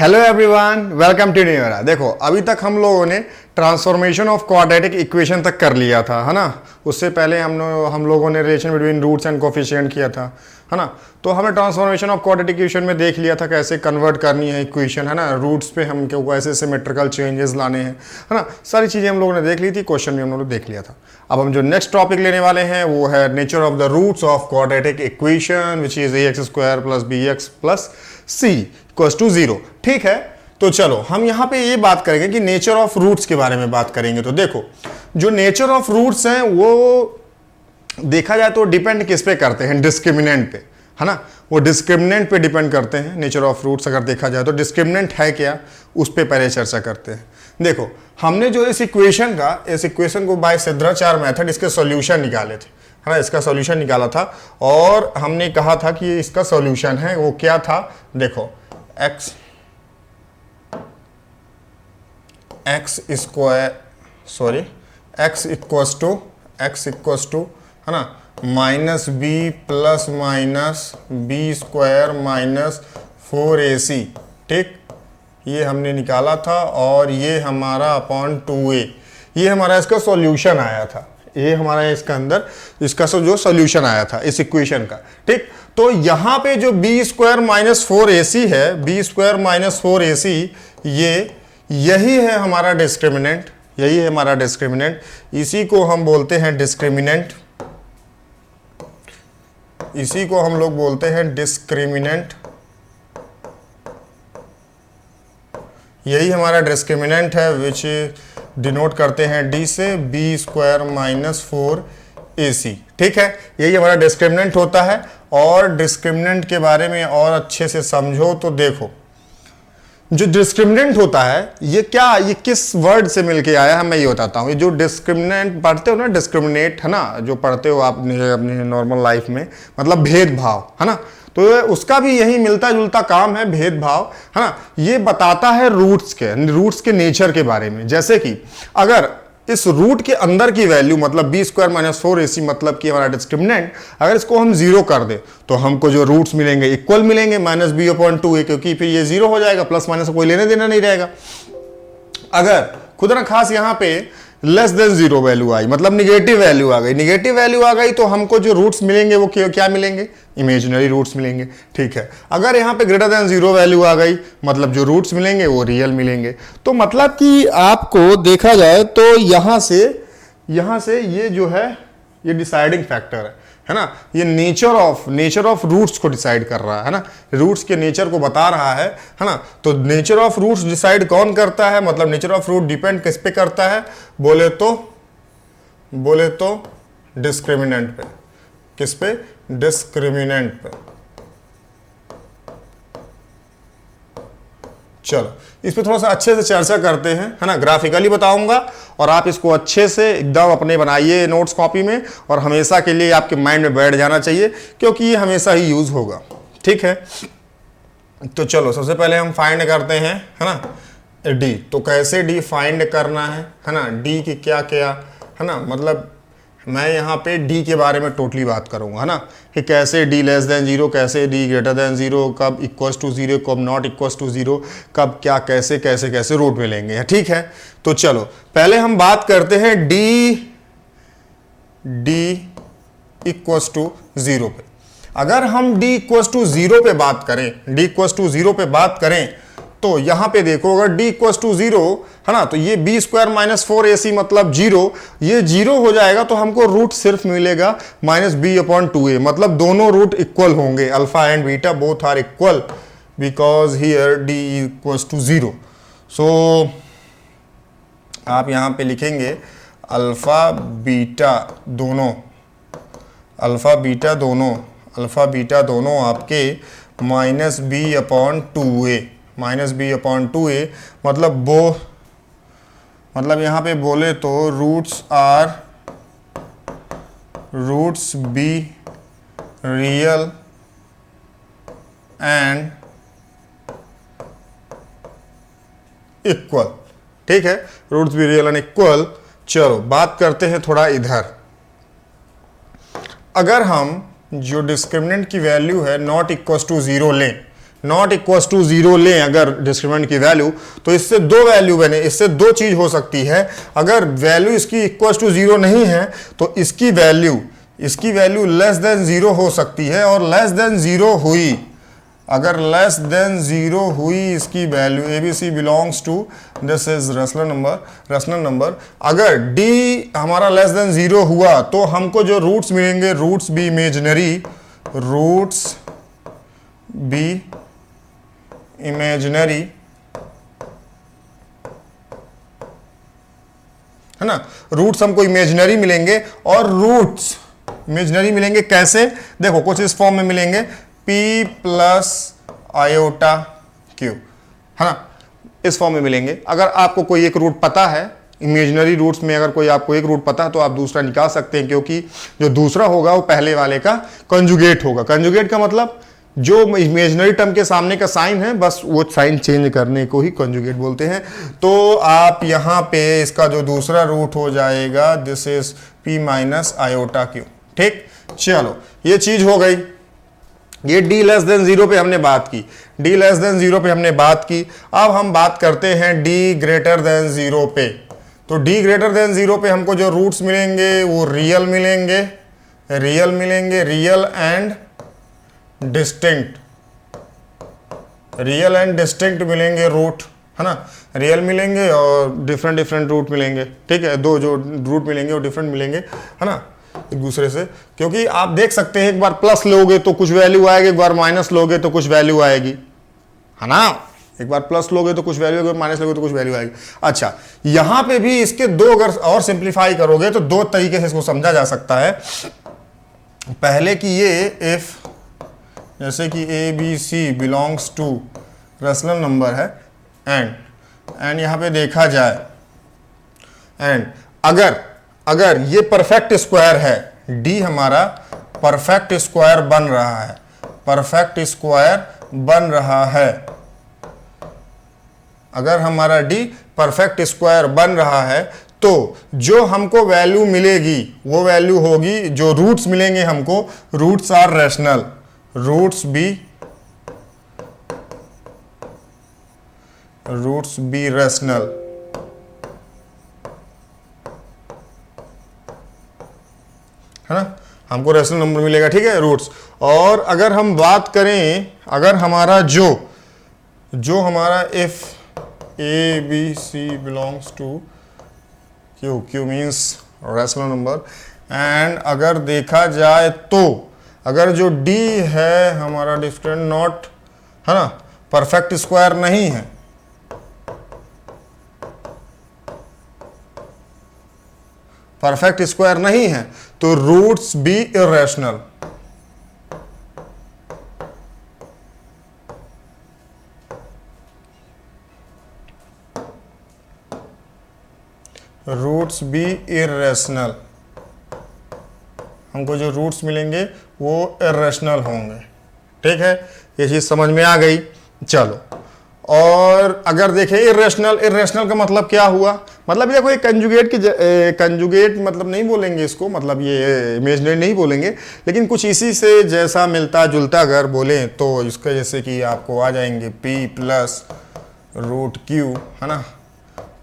Hello everyone, welcome to new era. देखो, अभी तक हम लोगों ने ट्रांसफॉर्मेशन ऑफ क्वाड्रेटिक इक्वेशन तक कर लिया था, है ना। उससे पहले हम लोगों ने relation between roots and coefficient किया था, है ना। तो हमें ट्रांसफॉर्मेशन ऑफ क्वाड्रेटिक इक्वेशन में देख लिया था कैसे कन्वर्ट करनी है इक्वेशन, है ना। रूट्स पे हम कैसे सिमेट्रिकल चेंजेस लाने हैं, है ना। सारी चीज़ें हम लोगों ने देख ली थी, क्वेश्चन भी हम लोगों ने देख लिया था। अब हम जो नेक्स्ट टॉपिक लेने वाले हैं वो है nature of the roots of quadratic equation which is ax² + bx + c = 0। ठीक है, तो चलो हम यहां पे ये बात करेंगे कि नेचर ऑफ रूट्स के बारे में बात करेंगे। तो देखो, जो नेचर ऑफ रूट्स हैं वो देखा जाए तो डिपेंड किस पे करते हैं, डिस्क्रिमिनेंट पे, है ना। वो डिस्क्रिमिनेंट पे डिपेंड करते हैं नेचर ऑफ रूट्स। अगर देखा जाए तो डिस्क्रिमिनेंट है क्या, उस पे पहले चर्चा करते हैं। देखो, हमने जो इस इक्वेशन को बाय सिद्धाचार मेथड इसके सॉल्यूशन निकाले थे, है ना। इसका सॉल्यूशन निकाला था और हमने कहा था कि इसका सॉल्यूशन है वो क्या था। देखो, x इक्वस टू है ना -b + -b² - 4ac। ठीक, ये हमने निकाला था और ये हमारा अपॉन 2a, ये हमारा इसका सॉल्यूशन आया था। ये हमारा इसका अंदर इसका जो सॉल्यूशन आया था इस इक्वेशन का। ठीक, तो यहां पे जो b² - 4ac है, b² - 4ac, यही है हमारा डिस्क्रिमिनेंट, यही है हमारा डिस्क्रिमिनेंट। इसी को हम बोलते हैं डिस्क्रिमिनेंट, इसी को हम लोग बोलते हैं डिस्क्रिमिनेंट। यही हमारा डिस्क्रिमिनेंट है विच डिनोट करते हैं d से b² - 4ac। ठीक है, यही हमारा डिस्क्रिमिनेंट होता है। और डिस्क्रिमिनेंट के बारे में और अच्छे से समझो तो देखो, जो डिस्क्रिमिनेंट होता है ये किस वर्ड से मिलके आया है, मैं ये बताता हूँ। ये जो डिस्क्रिमिनेंट पढ़ते हो ना, डिस्क्रिमिनेट, है ना, जो पढ़ते हो आप अपने नॉर्मल लाइफ में, मतलब भेदभाव, है ना। तो उसका भी यही मिलता जुलता काम है, भेदभाव, है ना। ये बताता है रूट्स के नेचर के बारे में। जैसे कि अगर इस रूट के अंदर की वैल्यू, मतलब b² - 4ac, मतलब कि हमारा डिस्क्रिमिनेंट, अगर इसको हम 0 कर दे तो हमको जो रूट्स मिलेंगे इक्वल मिलेंगे -b/2a, क्योंकि फिर ये 0 हो जाएगा, प्लस माइनस कोई लेने देना नहीं रहेगा। अगर खुद ना खास यहाँ पे <0 वैल्यू आई, मतलब निगेटिव वैल्यू आ गई, तो हमको जो रूट्स मिलेंगे वो क्या मिलेंगे, इमेजिनरी रूट्स मिलेंगे। ठीक है, अगर यहाँ पे <0 वैल्यू आ गई, मतलब जो रूट्स मिलेंगे वो रियल मिलेंगे। तो मतलब कि आपको देखा जाए तो यहाँ से ये जो है ये डिसाइडिंग फैक्टर है ना। ये नेचर ऑफ रूट्स को डिसाइड कर रहा है ना, रूट्स के नेचर को बता रहा है ना। तो नेचर ऑफ रूट्स डिसाइड कौन करता है, मतलब नेचर ऑफ रूट डिपेंड किस पे करता है, बोले तो डिस्क्रिमिनेंट पे। किस पे? डिस्क्रिमिनेंट पे। चलो, इस पे थोड़ा सा अच्छे से चर्चा करते हैं, है ना। ग्राफिकली बताऊंगा और आप इसको अच्छे से एकदम अपने बनाइए नोट्स कॉपी में, और हमेशा के लिए आपके माइंड में बैठ जाना चाहिए, क्योंकि ये हमेशा ही यूज होगा। ठीक है, तो चलो सबसे पहले हम फाइंड करते हैं, है ना, डी। तो कैसे डी फाइंड करना है ना, डी की क्या क्या, है ना। मतलब मैं यहाँ पे d के बारे में टोटली बात करूँगा, है ना, कि कैसे d <, कैसे d <, कब इक्वल्स टू 0, कब नॉट इक्वल्स टू 0, कब क्या कैसे रूट मिलेंगे। ठीक है, तो चलो पहले हम बात करते हैं d इक्वल्स टू 0 पे। अगर हम d इक्वल्स टू 0 पे बात करें, तो यहां पे देखो, अगर d इक्वल्स टू 0, है ना, तो ये b² - 4ac मतलब 0, ये 0 हो जाएगा तो हमको रूट सिर्फ मिलेगा -b/2a, मतलब दोनों रूट इक्वल होंगे, alpha and beta both are equal, because here d equals to 0। So आप यहां पे लिखेंगे अल्फा बीटा दोनों आपके -b/2a, मतलब यहां पे बोले तो roots be real and equal. ठीक है, roots be real and equal. चलो बात करते हैं थोड़ा इधर। अगर हम जो डिस्क्रिमिनेंट की वैल्यू है नॉट इक्वल टू 0 लें, नॉट इक्वल टू 0 लें अगर डिस्क्रिमिनेंट की वैल्यू, तो इससे दो वैल्यू बने, इससे दो चीज हो सकती है। अगर वैल्यू इसकी इक्वल टू 0 नहीं है तो इसकी वैल्यू लेस देन 0 हो सकती है, और लेस देन 0 हुई, अगर लेस देन 0 हुई इसकी value, ABC belongs to this is rational number. अगर D हमारा लेस देन 0 हुआ तो हमको जो रूट्स मिलेंगे, रूट्स बी इमेजिनरी, है ना, रूट्स हमको इमेजिनरी मिलेंगे। और रूट्स इमेजिनरी मिलेंगे कैसे, देखो कुछ इस फॉर्म में मिलेंगे, P प्लस आयोटा Q, है ना, इस फॉर्म में मिलेंगे। अगर आपको कोई एक रूट पता है, इमेजिनरी रूट्स में अगर कोई आपको एक रूट पता है तो आप दूसरा निकाल सकते हैं, क्योंकि जो दूसरा होगा वो पहले वाले का कंजुगेट होगा। कंजुगेट का मतलब जो इमेजिनरी टर्म के सामने का साइन है, बस वो साइन चेंज करने को ही कंजुगेट बोलते हैं। तो आप यहां पे इसका जो दूसरा रूट हो जाएगा, this is P minus iota Q। ठीक, चलो ये चीज हो गई। ये D लेस देन 0 पे हमने बात की, D लेस देन 0 पे हमने बात की। अब हम बात करते हैं D ग्रेटर देन 0 पे। तो D ग्रेटर देन 0 पे हमको जो रूट्स मिलेंगे वो रियल मिलेंगे, रियल एंड डिस्टिंक्ट मिलेंगे रूट, है ना, रियल मिलेंगे और डिफरेंट रूट मिलेंगे। ठीक है, दो जो रूट मिलेंगे वो डिफरेंट मिलेंगे, है ना, एक दूसरे से। क्योंकि आप देख सकते हैं एक बार प्लस लोगे तो कुछ वैल्यू आएगी, एक बार माइनस लोगे तो कुछ वैल्यू आएगी, है ना, एक बार प्लस लोगे तो कुछ वैल्यू आएगी, माइनस लोगे तो कुछ वैल्यू आएगी। अच्छा, यहां पे भी इसके दो अगर और सिंप्लीफाई करोगे तो दो तरीके से इसको समझा जा सकता है। पहले कि ये इफ जैसे कि ABC belongs to rational number है, एंड यहां पे देखा जाए, एंड अगर ये परफेक्ट स्क्वायर है, D हमारा परफेक्ट स्क्वायर बन रहा है, अगर हमारा D परफेक्ट स्क्वायर बन रहा है तो जो हमको वैल्यू मिलेगी वो वैल्यू होगी, जो रूट्स मिलेंगे हमको, roots are rational, roots be rational, है ना, हमको रैशनल नंबर मिलेगा। ठीक है, रूट्स। और अगर हम बात करें, अगर हमारा जो हमारा if ABC belongs to Q means rational number, and अगर देखा जाए तो अगर जो D है हमारा डिफरेंट नॉट, है ना, परफेक्ट स्क्वायर नहीं है, तो रूट्स बी इर्रेशनल, हमको जो रूट्स मिलेंगे वो इर्रेशनल होंगे। ठीक है, ये चीज समझ में आ गई। चलो, और अगर देखें इर्रेशनल का मतलब क्या हुआ, मतलब देखो ये कंजुगेट मतलब नहीं बोलेंगे इसको, मतलब ये इमेजिनरी नहीं बोलेंगे, लेकिन कुछ इसी से जैसा मिलता जुलता अगर बोलें तो इसका जैसे कि आपको आ जाएंगे P प्लस रूट Q, है ना,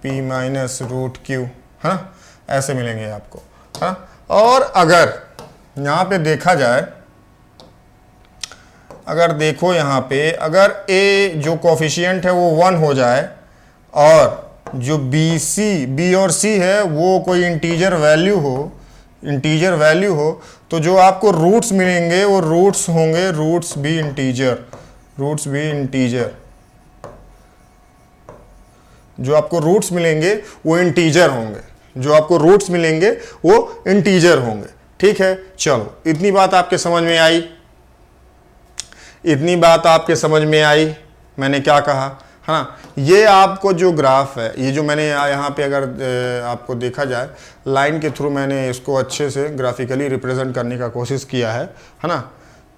P माइनस रूट Q, है ना, ऐसे मिलेंगे आपको, है ना। और अगर यहाँ पे देखा जाए, अगर देखो यहाँ पे अगर A जो कोफिशिएंट है वो 1 हो जाए और जो B और C है वो कोई इंटीजर वैल्यू हो, तो जो आपको रूट्स मिलेंगे वो रूट्स होंगे रूट्स बी इंटीजर, जो आपको रूट्स मिलेंगे वो इंटीजर होंगे, ठीक है। चलो, इतनी बात आपके समझ में आई, मैंने क्या कहा, है ना। ये आपको जो ग्राफ है, ये जो मैंने यहाँ पे अगर आपको देखा जाए लाइन के थ्रू मैंने इसको अच्छे से ग्राफिकली रिप्रेजेंट करने का कोशिश किया है ना।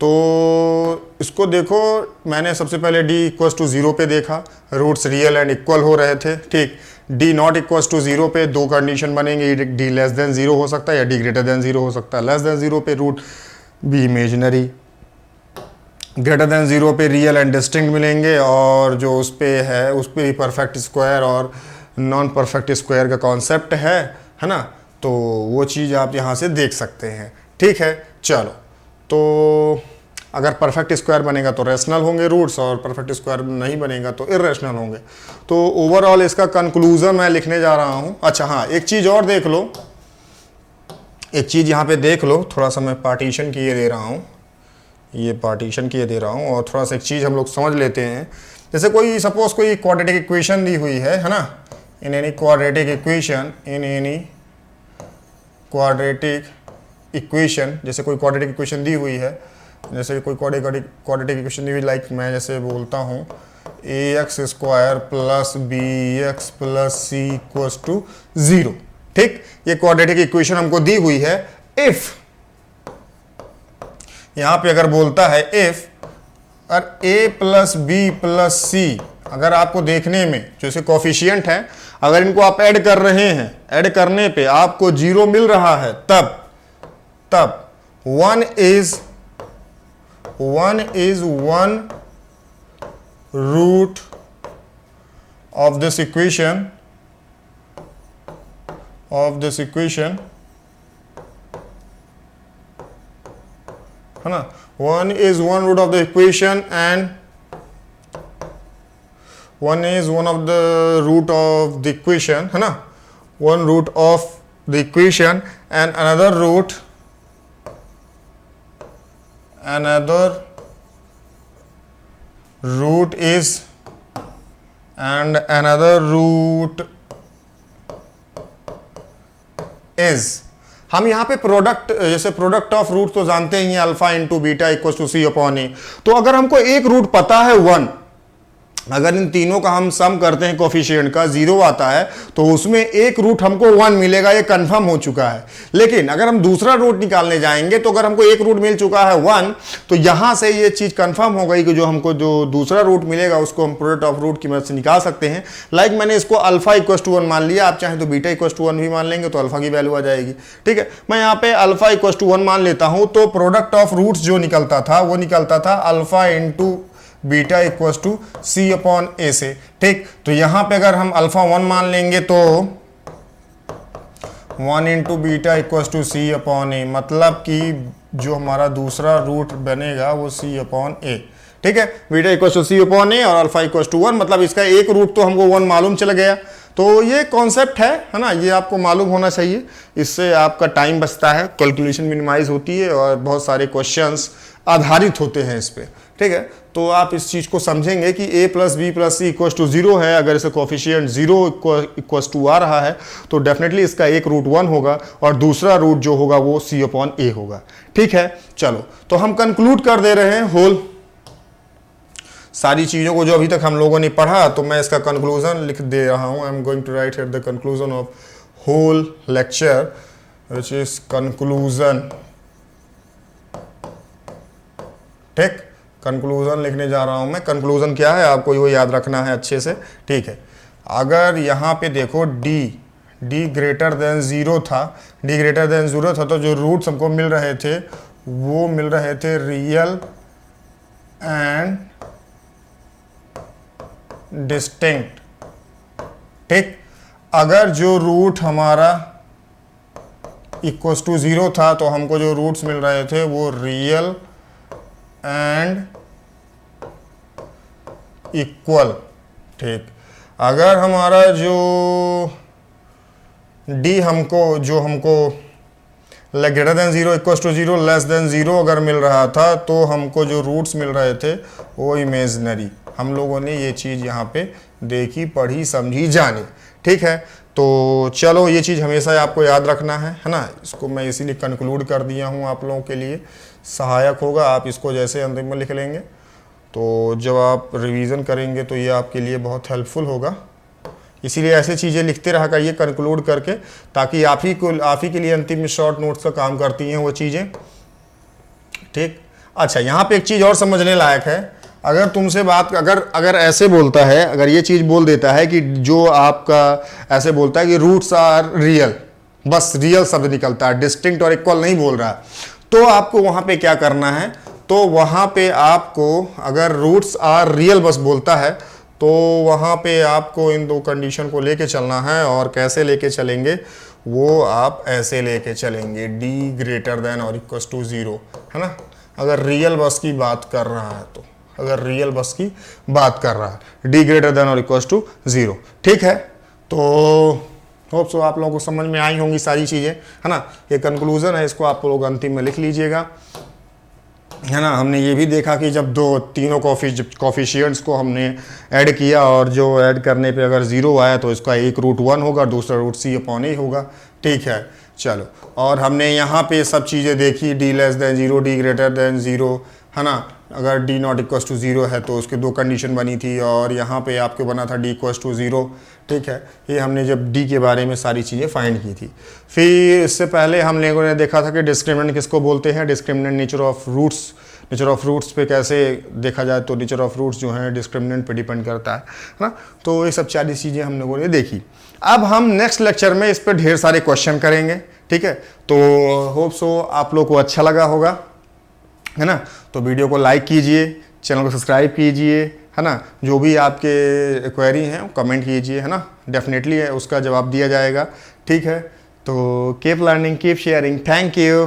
तो इसको देखो, मैंने सबसे पहले d इक्वल्स टू 0 पे देखा, रूट्स रियल एंड इक्वल हो रहे थे, ठीक। d नॉट इक्वल्स टू 0 पे दो कंडीशन बनेंगे, d लेस देन 0 हो सकता है या d ग्रेटर देन 0 हो सकता है। लेस देन 0 पे root be imaginary, greater than zero पे रियल एंड डिस्टिंक्ट मिलेंगे, और जो उस पे है उस पे परफेक्ट स्क्वायर और नॉन परफेक्ट स्क्वायर का कॉन्सेप्ट है ना। तो वो चीज़ आप यहाँ से देख सकते हैं। ठीक है, चलो, तो अगर परफेक्ट स्क्वायर बनेगा तो रेशनल होंगे रूट्स, और परफेक्ट स्क्वायर नहीं बनेगा तो इरेशनल होंगे। तो ओवरऑल इसका कंक्लूजन मैं लिखने जा रहा हूँ। अच्छा हाँ, एक चीज़ और देख लो, एक चीज़ यहाँ पे देख लो, थोड़ा सा मैं पार्टीशन किए दे रहा हूँ, ये पार्टीशन किए दे रहा हूँ, और थोड़ा सा एक चीज़ हम लोग समझ लेते हैं। जैसे कोई सपोज कोई क्वाड्रेटिक इक्वेशन दी हुई है ना, in any quadratic equation, in any quadratic equation, जैसे कोई क्वाड्रेटिक इक्वेशन दी हुई है, जैसे कोई क्वाड्रेटिक इक्वेशन दी हुई, लाइक मैं जैसे बोलता हूँ ax square plus B X plus C equals to 0। ठीक, ये क्वाड्रेटिक इक्वेशन हमको दी हुई है। इफ यहां पे अगर बोलता है इफ और a प्लस बी प्लस सी, अगर आपको देखने में जैसे कोफिशिएंट है, अगर इनको आप ऐड कर रहे हैं, ऐड करने पे आपको 0 मिल रहा है, तब 1 is 1 root of this equation, है ना। 1 is 1 root of the equation, and 1 is 1 of the root of the equation, है ना, 1 root of the equation, and another root is, and another root is, हम यहाँ पे प्रोडक्ट, जैसे product of root तो जानते ही हैं, alpha into beta equal to C upon A. तो अगर हमको एक रूट पता है 1, अगर इन तीनों का हम सम करते हैं कोफिशिएंट का, 0 आता है, तो उसमें एक रूट हमको 1 मिलेगा, ये कंफर्म हो चुका है। लेकिन अगर हम दूसरा रूट निकालने जाएंगे, तो अगर हमको एक रूट मिल चुका है 1, तो यहां से ये चीज कंफर्म हो गई कि जो हमको जो दूसरा रूट मिलेगा उसको हम प्रोडक्ट ऑफ रूट की मदद से निकाल सकते हैं। लाइक मैंने इसको अल्फा इक्वल टू 1 मान लिया, आप चाहें तो बीटा इक्वल टू 1 भी मान लेंगे, तो अल्फा की वैल्यू आ जाएगी। ठीक है, मैं यहाँ पे अल्फा इक्वल टू 1 मान लेता हूं, तो प्रोडक्ट ऑफ रूट्स जो निकलता था वो निकलता था alpha into beta equals to C upon A से। ठीक, तो यहां पे अगर हम अल्फा 1 मान लेंगे तो 1 into beta equals to C upon A, मतलब कि जो हमारा दूसरा रूट बनेगा वो सी अपॉन ए। ठीक है, beta equals to C upon A और अल्फा इक्वल्स टू 1, मतलब इसका एक रूट तो हमको 1 मालूम चल गया। तो ये कॉन्सेप्ट है ना, ये आपको मालूम होना चाहिए, इससे आपका टाइम बचता है, कैलकुलेशन मिनिमाइज होती है, और बहुत सारे क्वेश्चंस आधारित होते हैं इस पे। ठीक है, तो आप इस चीज को समझेंगे कि a plus B plus C equals to 0 है। अगर इसे कोफिशिएंट 0 इक्वल्स टू आ रहा है, तो डेफिनेटली इसका एक रूट 1 होगा, और दूसरा रूट जो होगा वो c अपॉन ए होगा। ठीक है, चलो, तो हम कंक्लूड कर दे रहे हैं होल सारी चीज़ों को जो अभी तक हम लोगों ने पढ़ा। तो मैं इसका कंक्लूजन लिख दे रहा हूँ। I am going to write here the conclusion of whole lecture, which is conclusion. ठीक, कंक्लूजन लिखने जा रहा हूं मैं। कंक्लूजन क्या है आपको वो याद रखना है अच्छे से। ठीक है, अगर यहाँ पे देखो d ग्रेटर देन 0 था, d ग्रेटर देन 0 था, तो जो रूट्स हमको मिल रहे थे वो मिल रहे थे रियल एंड डिस्टिंक्ट। ठीक, अगर जो रूट हमारा इक्वल्स टू 0 था, तो हमको जो रूट्स मिल रहे थे वो रियल एंड इक्वल। ठीक, अगर हमारा जो डी हमको greater than 0 equals to 0 less than 0 अगर मिल रहा था, तो हमको जो रूट्स मिल रहे थे वो इमेजिनरी। हम लोगों ने ये चीज़ यहाँ पे देखी, पढ़ी, समझी, जानी। ठीक है, तो चलो ये चीज़ हमेशा आपको याद रखना है ना। इसको मैं इसीलिए कंक्लूड कर दिया हूँ, आप लोगों के लिए सहायक होगा। आप इसको जैसे अंतिम में लिख लेंगे, तो जब आप रिवीजन करेंगे तो ये आपके लिए बहुत हेल्पफुल होगा। इसीलिए ऐसे चीज़ें लिखते रहा करिए कंक्लूड करके, ताकि आप ही के लिए अंतिम में शॉर्ट नोट्स का काम करती हैं वो चीज़ें। ठीक, अच्छा, यहाँ पे एक चीज़ और समझने लायक है। अगर तुमसे बात अगर ऐसे बोलता है, अगर ये चीज़ बोल देता है कि जो आपका ऐसे बोलता है कि रूट्स आर रियल, बस रियल शब्द निकलता है, डिस्टिंक्ट और इक्वल नहीं बोल रहा, तो आपको वहाँ पे क्या करना है, तो वहाँ पे आपको अगर रूट्स आर रियल बस बोलता है तो वहाँ पे आपको इन दो कंडीशन को लेके चलना है, और कैसे लेके चलेंगे वो आप ऐसे लेके चलेंगे, d ग्रेटर देन और इक्वल टू 0, है ना। अगर रियल बस की बात कर रहा है तो, अगर रियल बस की बात कर रहा है d ग्रेटर देन और इक्वल टू 0, ठीक है। तो होप सो आप लोगों को समझ में आई होंगी सारी चीज़ें, है ना। ये कंक्लूजन है, इसको आप लोग अंतिम में लिख लीजिएगा, है ना। हमने ये भी देखा कि जब तीनों कॉफिशियंट्स को हमने ऐड किया और जो ऐड करने पे अगर 0 आया तो इसका एक रूट 1 होगा, दूसरा रूट c/a होगा, ठीक है। चलो, और हमने यहाँ पे सब चीज़ें देखी, d less than 0, d greater than 0, है ना। अगर d नॉट इक्वल टू 0 है तो उसके दो कंडीशन बनी थी, और यहाँ पे आपके बना था d इक्वल टू 0, ठीक है। ये हमने जब d के बारे में सारी चीज़ें फाइंड की थी। फिर इससे पहले हम लोगों ने देखा था कि डिस्क्रिमिनेंट किसको बोलते हैं, डिस्क्रिमिनेंट नेचर ऑफ रूट्स पे कैसे देखा जाए तो नेचर ऑफ रूट्स जो है डिस्क्रिमिनेंट पे डिपेंड करता है ना। तो ये सब सारी चीज़ें हम लोगों ने देखी। अब हम नेक्स्ट लेक्चर में इस पर ढेर सारे क्वेश्चन करेंगे, ठीक है। तो होप सो आप लोग को अच्छा लगा होगा, है ना। तो वीडियो को लाइक कीजिए, चैनल को सब्सक्राइब कीजिए, है ना। जो भी आपके क्वेरी हैं कमेंट कीजिए, है ना। डेफिनेटली है उसका जवाब दिया जाएगा, ठीक है। तो keep learning, keep sharing, thank you.